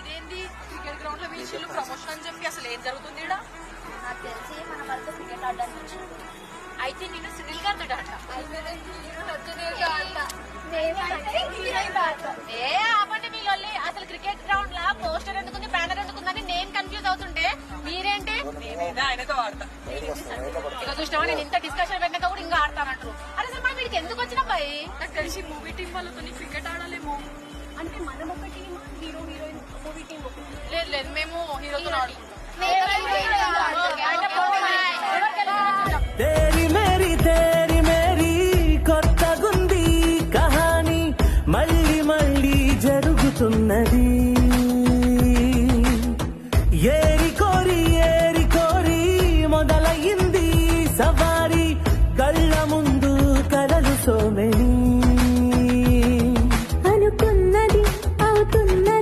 ఇదేంది cricket ground లో వీళ్ళు ప్రమోషన్ అని చెప్పి అసలు ఏం జరుగుతుంది ఇక్కడ? నాకు తెలిసి మన వాళ్ళతో క్రికెట్ ఆడడానికి వచ్చింది. అయితే నేను సునీల్ గారితో ఏ ఆపండి మీ లొల్లి. అసలు క్రికెట్ గ్రౌండ్ లా పోస్టర్ ఎందుకుంది, బ్యానర్ ఎందుకుందని నేను కన్ఫ్యూజ్ అవుతుంటే మీరేంటి ఆయనతో ఆడతా. ఇక చూసినావా నేను ఇంత డిస్కషన్ పెట్టినాక కూడా ఇంకా ఆడతానంటారు. అరే సార్ మరి వీడికి ఎందుకు వచ్చిన అబ్బాయి? నాకు తెలిసి మూవీ టీం వాళ్ళతో క్రికెట్ ఆడాలేమో. అంటే మనం ఒక team, hero heroine movie team ఒకటి. లేదు లేదు మేము హీరోతో మేము